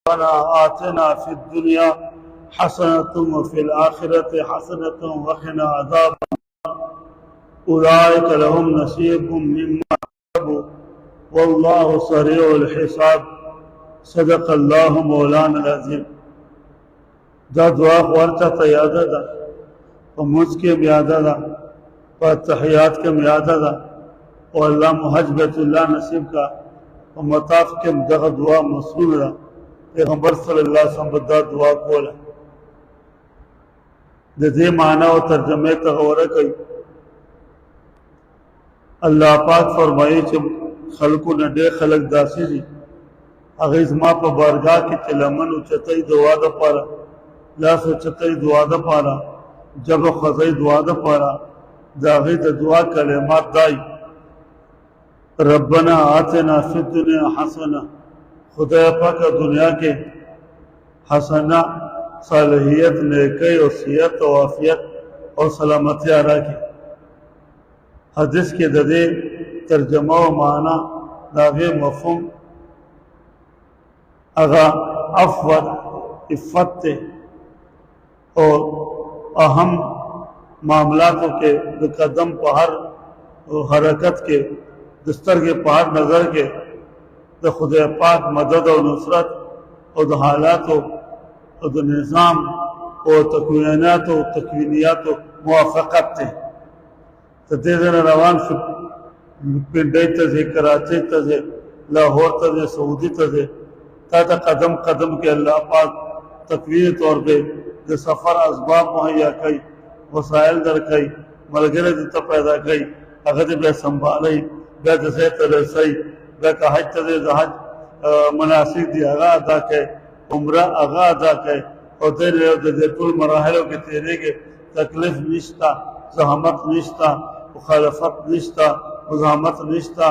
ربنا آتنا في الدنيا حسنة وفي الآخرة حسنة وقنا عذاب أولئك لهم نصيب مما كسبوا والله سريع الحساب صدق الله مولانا العظیم. دا دعا ورته ته یاد ده، په مونځ کې هم یاد ده، په تحیات کې هم یاد ده، او الله محج بیت الله نصیب کا. په مطاف کې هم دغه دعا مسئول ده. پیغمبر صلی الله علیه وسلم دا دعا کوله. د دې معنی او ترجمه ته غوره کوي. الله پاک فرمایي چې خلکو نه ډېر خلک داسې دي، هغې زما په بارګاه کې چې لمن اوچتوي دعا دپاره، لاس اوچتوي دعا دپاره، جبه خوځوي دعا دپاره، د هغې د دعا کلمات دای: ربنا آتنا فی الدنیا حسنه، خدای پاکه دنیا کې حسنه صالحیت، نیکی او صحت او عافیت او سلامتیا راکړي. حدیث کې د دې ترجمه او معنا د هغې مفهوم هغه عفو عفت دی، او اهم معاملاتو کې د قدم په هر حرکت کې، د سترګې په هر نظر کې د خدای پاک مدد او نصرت او د حالاتو او د نظام او تکویناتو او تکوینیاتو موافقت دی. ته دې ځای روان شو، پنډۍ ته ځې، کراچۍ ته ځې، لاهور ته ځې، سعودي ته ځې، تا ته قدم قدم کې الله پاک تکوینی طور پہ د سفر اسباب مهیا کوي، وسایل درکوي، ملګری دې ته پیدا کوي، هغه دې بیا سنبھالئ، بیا د ځای ته رسئ، بیا که حج ته ځې د حج مناسک دي هغه ادا کوي، عمره هغه ادا کوي، او د دې ټول مراحلو کې تېرېږي. تکلیف نشته، زحمت نشته، مخالفت نشته، مزاحمت نشته،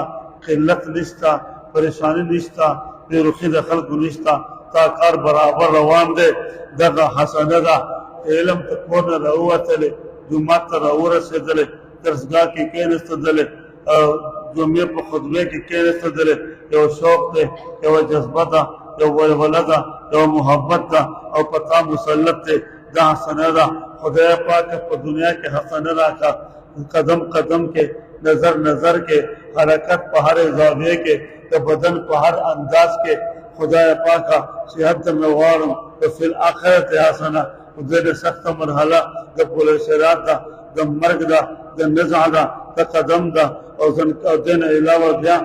قلت نشته، پریشانی نشته، بېرخي د خلکو نشته، تا کار برابر روان دی. دغه حسنه ده. علم ته کور نه راووتلې، جومات ته راورسېدلې، درسګاه کې کېناستدلې، جمعې په خطبې کې کېناستدلې، یو شوق دی، یوه جذبه ده، یو ولوله ده، یو محبت ده، او په تا مسلط دی. دا حسنه ده. خدای پاک په دنیا کې حسنه راکړه. قدم قدم کې، نظر نظر کې، حرکت په هر زاویه کې، د بدن په هر انداز کې خدای پاکه صحت درنه غواړم. وفي الآخرة حسنه، د سخته مرحله د پل صراط ده، د مرګ ده، د نزع ده، د قدم ده، او دین علاوه بیا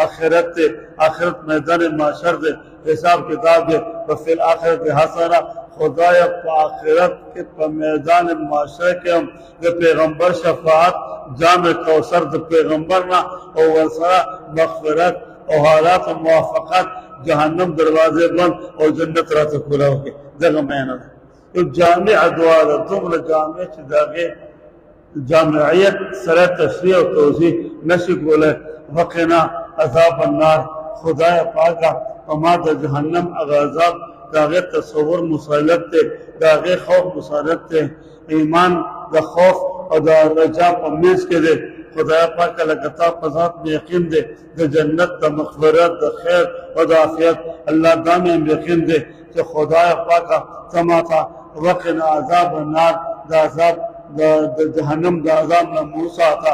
آخرت دی. آخرت میدان معاشر دی، حساب کتاب دی. وفي الآخرة حسنه، خدای په آخرت کې په میدان معاشره کې هم د پیغمبر شفاعت، جام کوثر د پیغمبر نه، او ورسره مغفرت او حالات و موافقت، جهنم دروازې بند او جنت راته کولا وکړي. دغه معنا ده. یو جامع دعا ده، دومره جامع چې د هغې جامعیت سره تشریح او توضیح نشي کولی. وقنا عذاب النار، خدای پاکه په ما د جهنم هغه عذاب د هغې تصور مسلط دی، د هغې خوف مسلط دی. ایمان د خوف او د رجا په منځ کې دی. خدای پاک لکه تا په ذات مې یقین دی، د جنت، د مغفرت، د خیر او د عافیت. الله دا مې یقین دی چې خدای پاکه ته ماته وقنا عذاب النار، د عذاب د جهنم د عذاب نه مو ساته.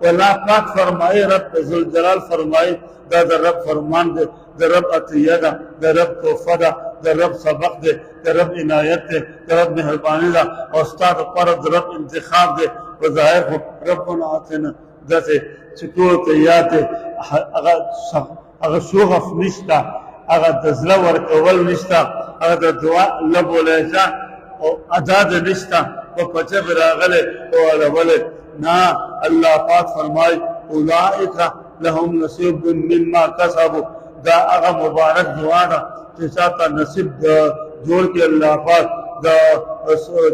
الله پاک فرمایي، رب ذوالجلال فرمایي، دا د رب فرمان دی، د رب عطیه ده، د رب تحفه ده، د رب سبق دی، د رب عنایت دی، د رب مهرباني ده، او ستا دپاره د رب انتخاب دی. په ظاهر خو ربنا آتنا داسې چې ټولو ته یاد دی، هغه شغف نشته، هغه د زړه ورکول نشته، هغه د دعا لب و لهجه او ادا د نشته، په جبې راغلی او اړولی. نه، الله پاک فرمایي اولئک لهم نصیب مما کسبوا. دا هغه مبارک دعا ده چې چاته نصیب جوړ کړي الله پاک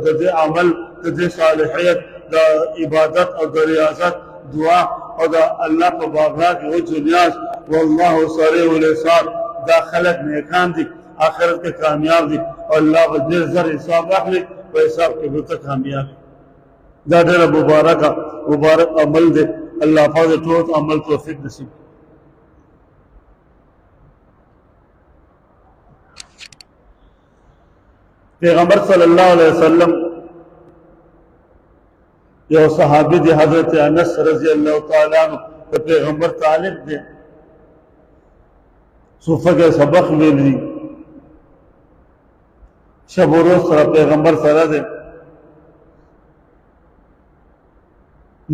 د دې عمل، د دې صالحیت، د عبادت او د ریاضت دعا، او د الله په بارگاه کې وجه نیاز. والله سریع الحساب، دا خلق نیکان دي، آخرت کې کامیاب دي، او الله به ډېر زر حساب اخلي، په حساب کې به ته کامیاب. دا ډېره مبارک عمل دی. الله پاک ټول عمل توفیق نصیب. پیغمبر صلی اللہ علیہ وسلم یو صحابی دی حضرت انس رضی اللہ تعالیٰ عنہ تو پیغمبر طالب دے صوفہ کے سبق ویلی شب و روز سره پیغمبر سره دے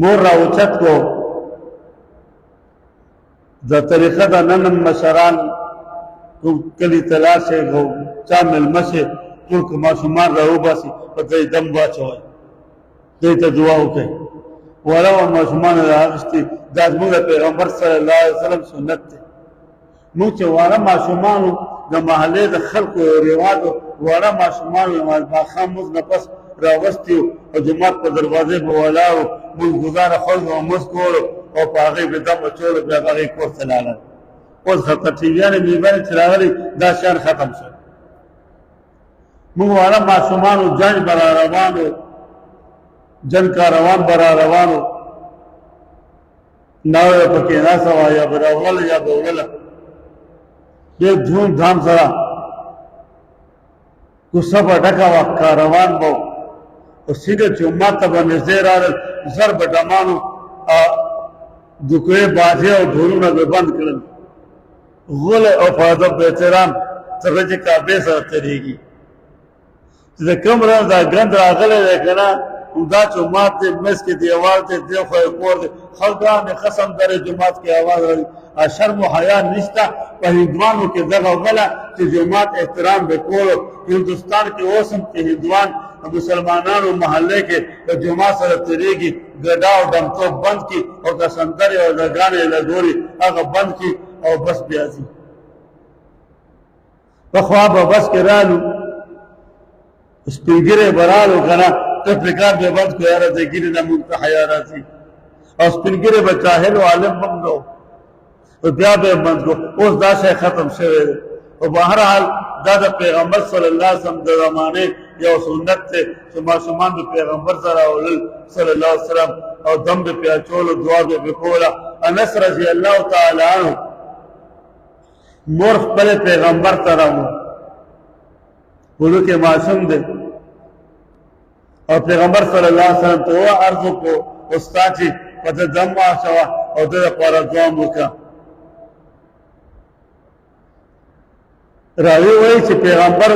مور را اوچت کو دا طریقه دا ننم مشران کلی تلاشه گو چا ملمشه ټول که ماشومان را وباسي په دې دم واچوئ دې ته دعا وکړئ وړه ماشومان راغستي دا زموږ د پیغمبر صلی الله علیه وسلم سنت دی موږ چې وړه ماشومانو د محلې د خلکو رواجو وړه ماشومانو ماښام مونځ نه پس راوستي او جومات په دروازې به ولاړ وو مونځګزاره خلکو به مونځ کولو او په هغې به دم اچولو بیا به هغې کور ته لاړل اوس خطر ټیویانې میبانې چې راغلي دا شیان ختم شو موږ واړه ماشومانو جنج به را روانو جنګ کاروان به را روانو ناوه به پکې ناسته وه یا به راوړله یا به وړله ډېر دھوم دھام سره کوڅه به ډکه وه کاروان به او سیده جومات ته به نږدې راغلل زر به ډمانو دوکوې باجې او ډولونه به بند کړل غل او په ادب به احترام څنګه چې کعبې سره تېرېږي چې د کوم راز دا ګند راغلی دی که نه دا جومات دی مس کې دیوال دی دی خو یې کور دی خلکان قسم درې جومات کې اواز راځي شرم و حیا نشته په هندوانو کې دغه غله چې جومات احترام به کولو هندوستان کې اوس هم چې هندوان مسلمانانو محلې کې د جومات سره تېرېږي ګډا او ډمتوب بند کړي او که سندرې او رګانې لګولي هغه بند کړي او بس بیا ځي پخوا به بس کې رالو سپین ږیری به رالو که نه تفریقات به بند کړو یاره د ږیرې نه مونږ ته حیا راځي او سپین ږیری به جاهل و عالم هم نه و بیا به یې بند کړو اوس دا شی ختم شوی دی او بهرحال دا د پیغمبر صلی الله علیه وسلم د زمانې یو سنت دی چې ماشومان د پیغمبر سره راولل صلی الله علیه وسلم او دم به پې اچولو دعا به پې کوله انس رضی الله تعالی عنه مور خپل پیغمبر ته راوړو وړوکی ماشوم دی او پیغمبر صلی الله علیه وسلم ته عرض وکړو استاد چې په ده دم واچوه او ده دپاره دعا م وکړه راوی وایي چې پیغمبر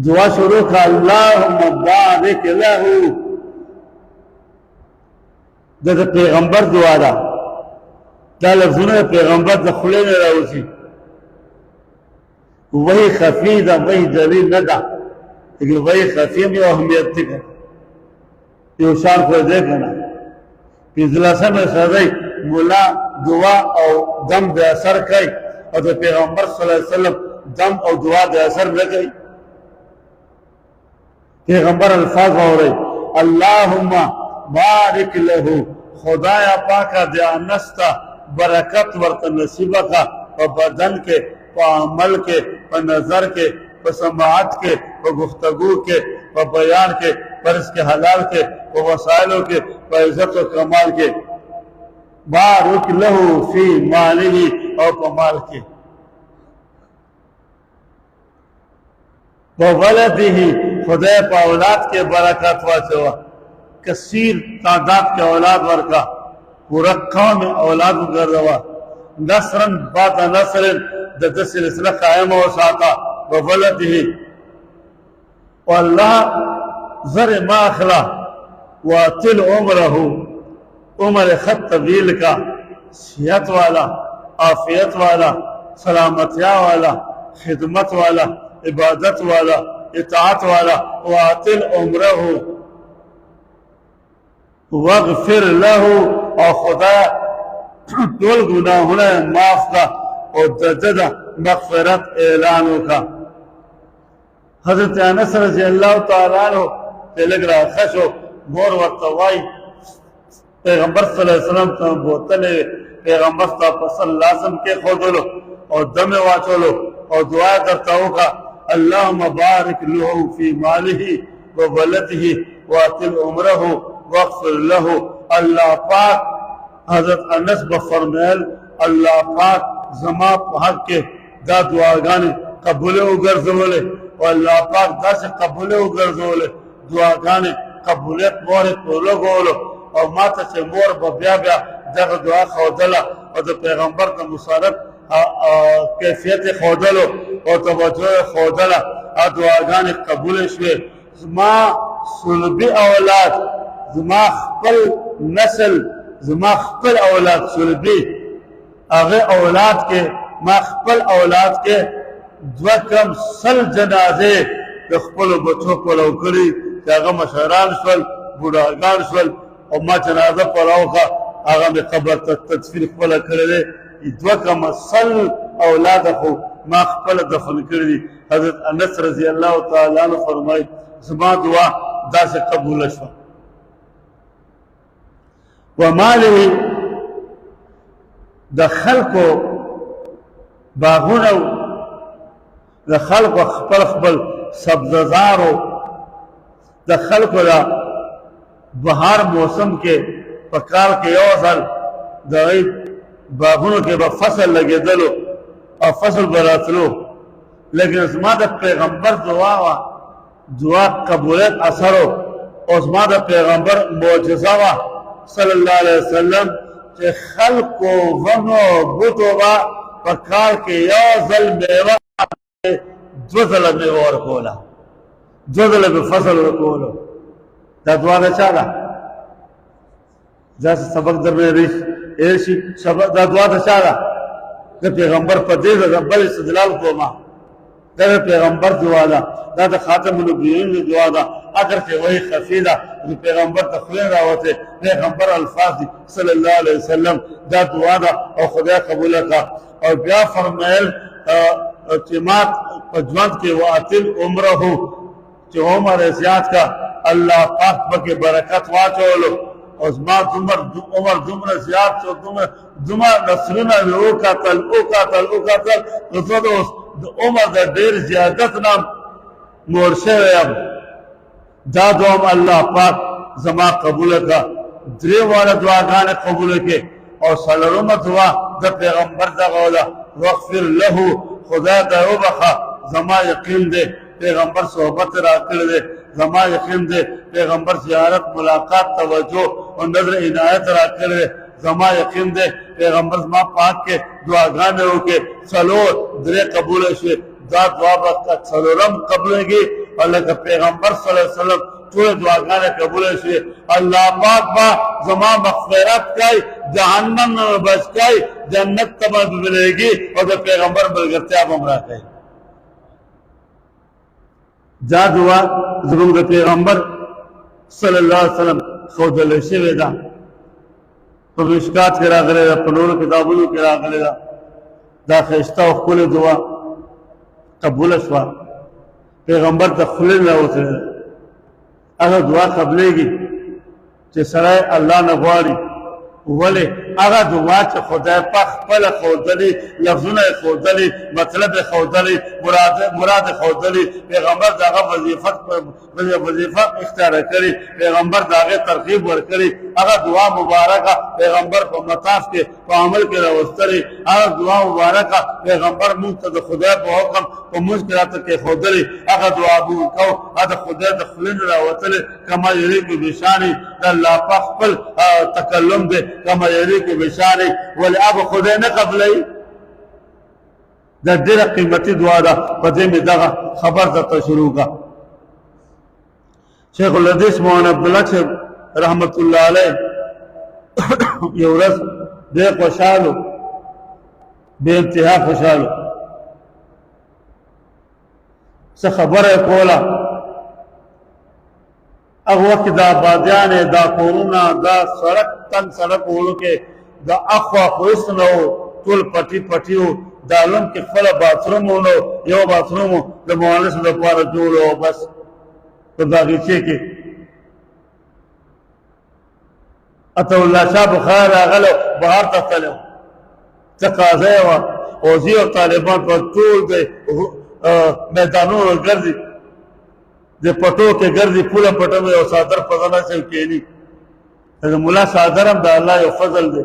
دعا شروع کړه اللهم بارک له د پیغمبر دعا ده دا لفظونه د پیغمبر د خولې نه راوځي وہی خفی ده وہی جلی نه ده لیکن وہی خفی هم یو اهمیت دی که یو شان خو دی که نه پنځلسمه صدۍ ملا دعا او دم د اثر کوي او د پیغمبر صلی الله علیه وسلم دم او دعا د اثر نه کوي پیغمبر الفاظ واورئ اللهم بارک له خدایا پاکه د انس ته برکت ورته نصیبه کړه په بدن کې په عمل کې په نظر کې په سماعت کې په گفتگو کې په بیان کې په رزق حلال کې په وسایلو کې په عزت و کمال کې بارک له فی ماله او په مال کې په ولده خدای په اولاد کې برکت واچوه کثیر تعداد کې اولاد ورکا پورا قوم اولاد وګرځوه نصرا بعد نصر د دې سلسله قائمه وساته په ولده والله زر ما اخلا واطل عمره عمر خط طویل کا صحت والا عافیت والا سلامتیا والا خدمت والا عبادت والا اطاعت والا واطل عمره واغفر له او خدا ټول ګناهونه معاف کا او د مغفرت اعلان وکا حضرت انس رضی الله تعالی عنہ تلګ را خشو مور ورته وای پیغمبر صلی الله علیه وسلم ته بوتل پیغمبر صلی الله علیه وسلم کې خودلو او دم واچولو او دعا درته وکا اللهم بارک له فی ماله وولده واطل عمره واغفر له اللہ پاک حضرت انس بفرمائل اللہ پاک زما په حق کې دا دعاګانې قبول وګرځولې والله پاک داسې قبولې وګرځولې دعاګانې قبولیت مورې په ولګولو او ما ته چې مور به بیا بیا دغه دعا ښودله او د پیغمبر د مسارت کیفیت یې ښودلو او توجه یې ښودله او دعاګانې قبولې شوې زما صلبي اولاد زما خپل نسل زما خپل اولاد صلبي هغه اولاد کې ما خپل اولاد کې دوه کم سل جنازې د خپلو بچو پلو کړي چې هغه مشران شول بوډاګان شول او ما جنازه پلوکه هغه مې قبر ته تدفین خپله کړی دی دوه کم سل اولاد خو ما خپله دفن کړي دي حضرت انس رضی الله تعالی عنه فرمایي زما دعا داسې قبوله شوه وماله د خلکو باغونه د خلکو خپل خپل سبززارو د خلکو د بهار موسم کې په کال کې یو ځل د باغونو کې به فصل لګېدلو او فصل به راتلو لیکن زما د پیغمبر دعا وه دعا قبولیت اثر او زما د پیغمبر معجزه وه صلی الله علیه وسلم چې خلکو ونو بوټو به په کال کې یو ځل میوه دوه ځله میوه ورکوله دوه ځله به فصل ورکولو دا دعا د چا ده داسې سبق درنه هېر شي دا دعا د چا ده د پیغمبر په دې ځای بل استدلال کومه دا د پیغمبر دعا ده دا د خاتم النبیین دعا ده اگر چې وحی خفي ده د پیغمبر ته خوله راوته پیغمبر الفاظ دي صلی الله علیه وسلم دا دعا ده او خدای قبول کړه او بیا فرمایل چې ما په ژوند کې واتل عمره چې عمر زیات کا الله پاک پکې برکت واچولو او زما عمر دومره زیات شو دومره نسلونه مې وکتل نو زه د عمر د ډېر زیادت نه مور شوی یم دا دوم الله پاک زما قبوله کړه درې واړه دعاګانې قبوله کړې او څلورمه دعا د پیغمبر دغه ده واغفر له خدا ته وبخه زما یقین دی پیغمبر صحبت را کړی دی زما یقین دی پیغمبر زیارت ملاقات توجه او نظر عنایت را کړی دی زما یقین دی پیغمبر زما پاک کې دعاګانې وکړې څلور درې قبوله شوې دا دعا به څلورم قبولېږي او لکه پیغمبر صلی الله علیه وسلم ټول دعاګانې قبوله شوې الله پاک به زما مغفرت کوي جهنم نه بچ کوي جنت ته به بلېږي او د پیغمبر ملګرتیا به هم راکوي دا دعا زموږ د پیغمبر صلی الله علیه وسلم ښودلې شوې ده په مشکات کې راغلې ده په نورو کتابونو کې راغلې ده دا ښایسته او ښکلې دعا قبوله شوه پیغمبر ته خولې نه راوتلې هغه دعا قبلېږي چې سړی الله نه غواړي ولې هغه دعا چې خدای پاک خپله ښودلې لفظونه یې ښودلې مطلب یې ښودلې مراد یې ښودلې پیغمبر د هغه وظیفه اختیاره کړې پیغمبر د هغې ترغیب ورکړې هغه دعا مبارکه پیغمبر په مطاف کې په عمل کې راوستلې هغه دعا مبارکه پیغمبر موږ ته د خدای په حکم په موږ کې راته کېښودلې هغه دعا به وکړو هغه د خدای د خولې نه راوتلې کما یریکو بشانې د الله پاک خپل تکلم دی کما یریکو بشانې ولې هغه خدای نه قبلوي دا ډېره قیمتي دعا ده په دې مې دغه خبر درته شروع کړه شیخ الحدیث مولانا عبدالله صاحب رحمت الله علیه یو ورځ ډېر خوشحال و بې انتها خوشحال و څه خبره یې کوله هغه وخت کې دا آبادیانې دا کورونه دا سړک تنګ سړک وړو کې دا اخوا خو هېڅ نه و ټول پټي پټي و دا لوم کې خپله باتروم و نو یو باتروم و د مؤنثو دپاره جوړ و بس په باغیچې کې عطا الله شاه بخار راغلی بهر ته تللی و تقاضا یې وه اوزي او طالبان په ټول د میدانونو ګرځي د پټو کې ګرځي پوله پټوي او صادر په ځانه شي کېني د مولا صادر هم د الله یو فضل دی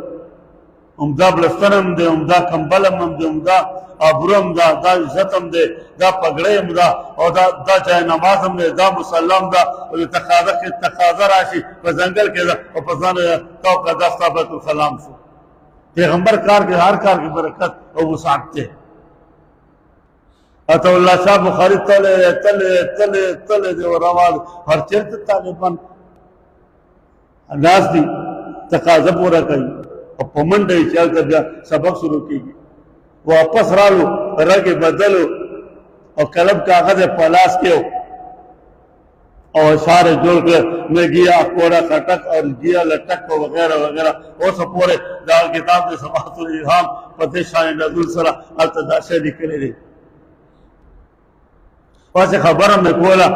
عمده بلستن هم دی عمده کمبل هم دی عمده ابرم دا دا عزتم دے دا پگڑیم دا او دا چاہے نمازم دے دا مسلم دا تقاضا راشی پا زنگل کے دا او پزان تو کا دستا بیت الخلام شو پیغمبر کار کے ہر کار کی برکت او وسعت تے اتو اللہ شاہ بخاری تلے دے و رواد ہر چرت طالبان ناس دی تقاضا پورا کئی اور پمنڈ چلتا بیا سبق شروع کی گی واپس رالو رگ بدلو اور قلم کاغذ پلاس کے اور اشارے جوڑ کر میں گیا کوڑا کٹک اور گیا لٹک وغیرہ وغیرہ وہ سب پورے دار کتاب سے سماعت الہام فتح شان نزول سرا التداشے نکلے رہے واسے خبر میں کولا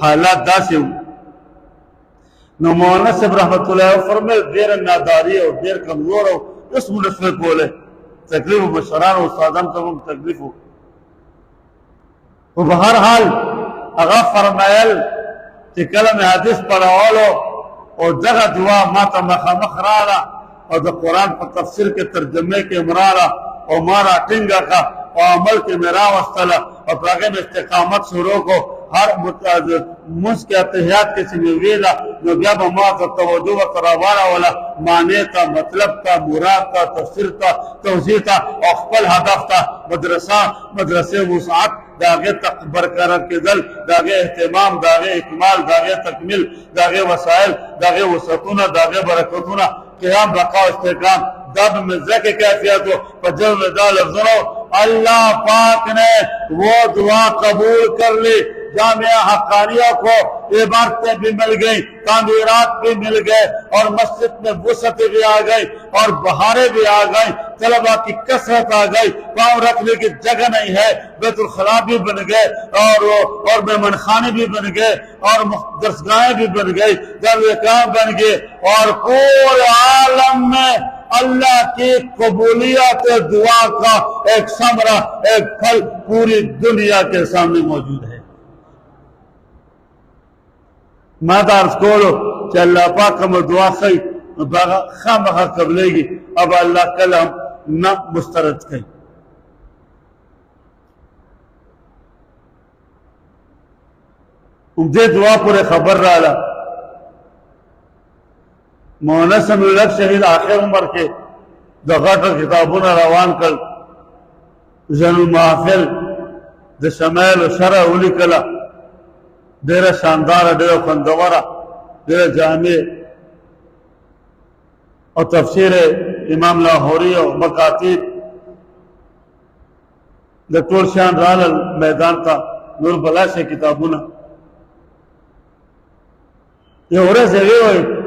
حالات دا سے ہوں نو مولانا صاحب رحمت اللہ فرمائے دیر ناداری اور دیر کمزور ہو اس ملک میں کولے تکلیف و بشران و استادان تمام تکلیف ہو وہ بہرحال اغا فرمائل کہ کلم حدیث پڑھاولو اور جگہ دعا ماتا مخامخ رالا اور دا قرآن پر تفسیر کے ترجمے کے مرالا اور مارا ٹنگا کا اور عمل کے میرا وستلا اور پراغے میں استقامت شروع کو ہر منس کے اتحیات کے سنویلا نو بیاب ماتا توجہ و ترابارا والا معنی تا مطلب تا مراد تا تفسیر تا توضیح تا اخبل ہدف تا مدرسے وسعت داغے برقرار کے دل داغے اہتمام داغے اکمال داغے تکمیل داغے وسائل داغے وسعتونا داغے برکتونا قیام بقا و استحکام دب میں ذکر کیفیت ہو پجل میں دا لفظنو اللہ پاک نے وہ دعا قبول کر لی جامعہ حقانیہ کو عبارتیں بھی مل گئیں تعمیرات بھی مل گئے اور مسجد میں وسعت بھی آ گئی اور بہاریں بھی آ گئیں طلبہ کی کثرت آ گئی پاؤں رکھنے کی جگہ نہیں ہے بیت الخلا بھی بن گئے اور مہمان خانے بھی بن گئے اور درسگاہیں بھی بن گئی دارالحکام بن گئے اور پورے عالم میں اللہ کی قبولیت دعا کا ایک ثمرہ ایک پھل پوری دنیا کے سامنے موجود ہے میں دارس کولو کہ اللہ پاک ہم دعا خی خام بخار قبلے گی اب اللہ کلام نہ مسترد کئی دے دعا پورے خبر رہا مولانا سمیع الحق شہید آخر عمر کے دغاٹر کتابونا روان کل زن المحافل د شمائل و شرع اولی کلا دیر شاندار دیر خندورہ دیر جامع اور تفسیر امام لاہوری و مکاتب دکتور شان رال میدان تا نور بلا سے کتابونا یہ ہو رہے سے گئے ہوئے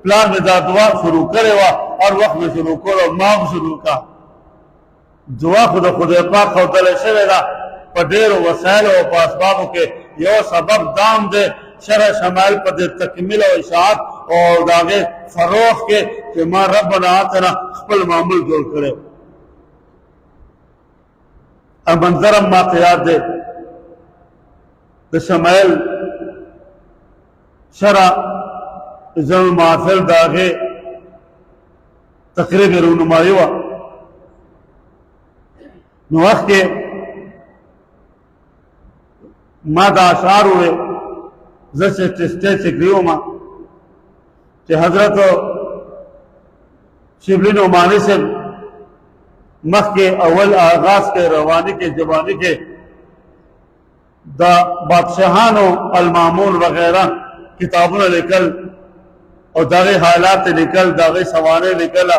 پلان میں دا دعا شروع کرے ہوا اور وقت میں شروع کرو مام شروع کا دعا خود پاک خودل شرع دا پا دیر و وسائل و پاسبابوں کے یہ سبب دام دے شرع شمائل پا دے تکمیل و اشاعت اور داغے فروخ کے کہ ماں ربنا آتنا خپل معمول جوڑ کرے اب منظرم ماں تیاد دے دے شمائل شرع زن المحافل داغے تقریب رونمائی ہوا نوخ کے ما دا اشعار ہوئے زیسے چستے چکریوں ماں کہ حضرت شبلی نعمانی سے مخ کے اول آغاز کے روانی کے جبانی کے دا بادشاہان و المامون وغیرہ کتابوں نے نکل اور داغے حالات نکل داغے سوانے نکل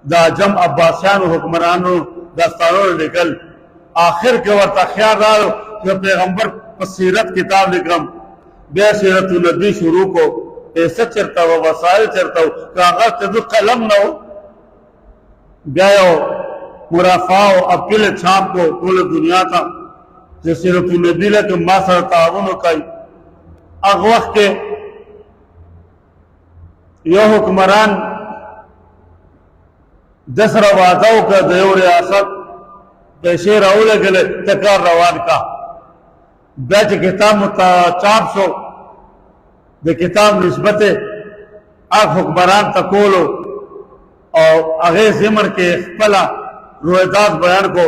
دا جم عباسیان و حکمران و داستانوں نے نکل آخر کے وقت خیال رہا کہ پیغمبر پر سیرت کتاب لکھم بے سیرت النبی شروع کو ایسا چرتا ہو وسائل چرتا ہو کاغذ تدو قلم نہ ہو گیا ہو مرافع ہو اپیل چھاپ کو پورے دنیا تھا جو سیرت النبی لکھ ما سر تعاون کئی اغوخ کے یہ حکمران دس روازوں کا دیو ریاست پیشے راولے گلے تکار روان کا بیچ کتاب چاپ سو دے کتاب نسبت آگ حکمران تکولو اور اغیز زمر کے اخپلا رویدات بیان کو